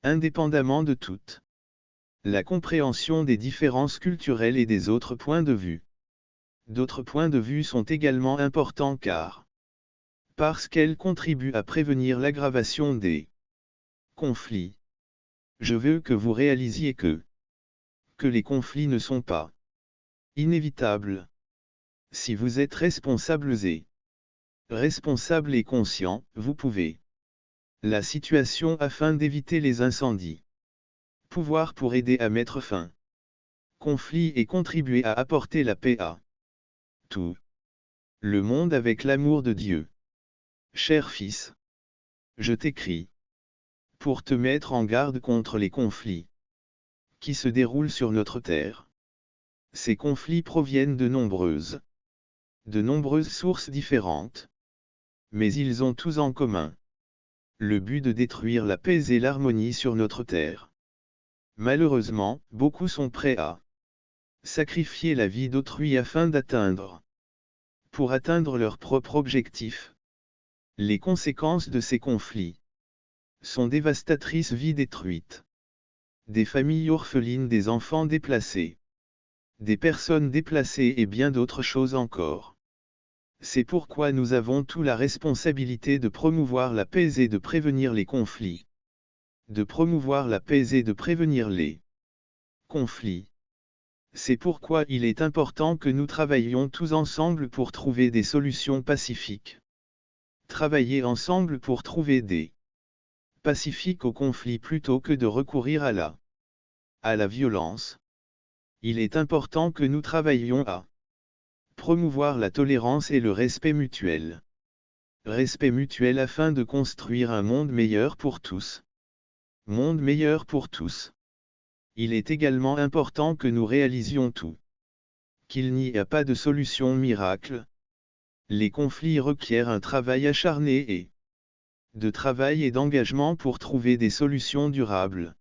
indépendamment de toute la compréhension des différences culturelles et des autres points de vue. D'autres points de vue sont également importants parce qu'elles contribuent à prévenir l'aggravation des conflits. Je veux que vous réalisiez que les conflits ne sont pas inévitables. Si vous êtes responsables et conscient, vous pouvez la situation afin d'éviter les incendies. Pouvoir pour aider à mettre fin conflit et contribuer à apporter la paix à tout le monde avec l'amour de Dieu. Cher fils, je t'écris pour te mettre en garde contre les conflits qui se déroulent sur notre terre. Ces conflits proviennent de nombreuses sources différentes. Mais ils ont tous en commun le but de détruire la paix et l'harmonie sur notre terre. Malheureusement, beaucoup sont prêts à sacrifier la vie d'autrui afin pour atteindre leur propre objectif. Les conséquences de ces conflits sont dévastatrices: vies détruites, des familles orphelines, des enfants déplacés, des personnes déplacées et bien d'autres choses encore. C'est pourquoi nous avons tous la responsabilité de promouvoir la paix et de prévenir les conflits. De promouvoir la paix et de prévenir les conflits. C'est pourquoi il est important que nous travaillions tous ensemble pour trouver des solutions pacifiques. Travailler ensemble pour trouver des pacifiques aux conflits plutôt que de recourir à la violence. Il est important que nous travaillions à promouvoir la tolérance et le respect mutuel. Respect mutuel afin de construire un monde meilleur pour tous. Monde meilleur pour tous. Il est également important que nous réalisions qu'il n'y a pas de solution miracle. Les conflits requièrent un travail acharné et d'engagement pour trouver des solutions durables.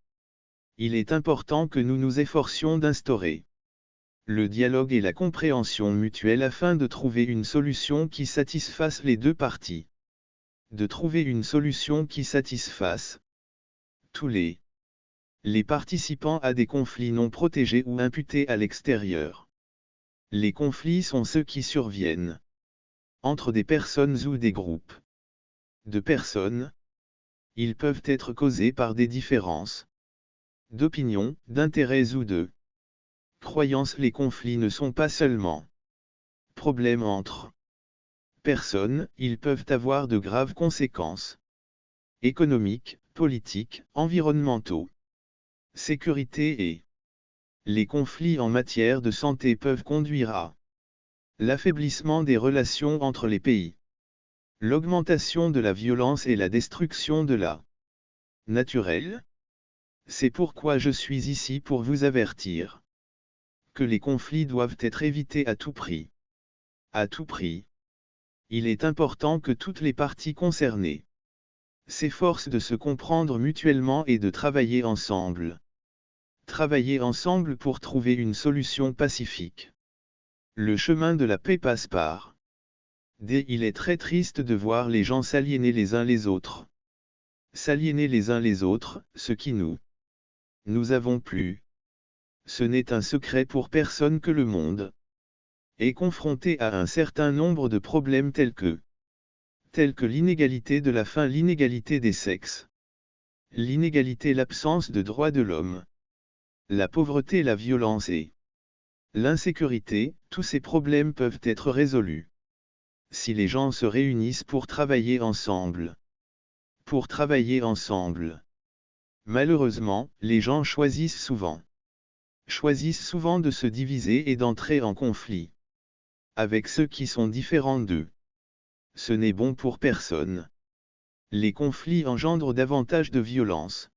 Il est important que nous nous efforcions d'instaurer le dialogue et la compréhension mutuelle afin de trouver une solution qui satisfasse les deux parties. De trouver une solution qui satisfasse tous les participants à des conflits non protégés ou imputés à l'extérieur. Les conflits sont ceux qui surviennent entre des personnes ou des groupes de personnes. Ils peuvent être causés par des différences d'opinion, d'intérêts ou de croyances. Les conflits ne sont pas seulement problèmes entre personnes, ils peuvent avoir de graves conséquences économiques, politiques, environnementaux, sécurité et les conflits en matière de santé peuvent conduire à l'affaiblissement des relations entre les pays, l'augmentation de la violence et la destruction de la naturelle. C'est pourquoi je suis ici pour vous avertir que les conflits doivent être évités à tout prix. À tout prix. Il est important que toutes les parties concernées s'efforcent de se comprendre mutuellement et de travailler ensemble. Travailler ensemble pour trouver une solution pacifique. Le chemin de la paix passe par il est très triste de voir les gens s'aliéner les uns les autres. S'aliéner les uns les autres, ce qui nous avons plus. Ce n'est un secret pour personne que le monde est confronté à un certain nombre de problèmes tels que l'inégalité de la faim, l'inégalité des sexes, l'inégalité, l'absence de droits de l'homme, la pauvreté, la violence et l'insécurité. Tous ces problèmes peuvent être résolus si les gens se réunissent pour travailler ensemble. Malheureusement, les gens choisissent souvent de se diviser et d'entrer en conflit avec ceux qui sont différents d'eux. Ce n'est bon pour personne. Les conflits engendrent davantage de violence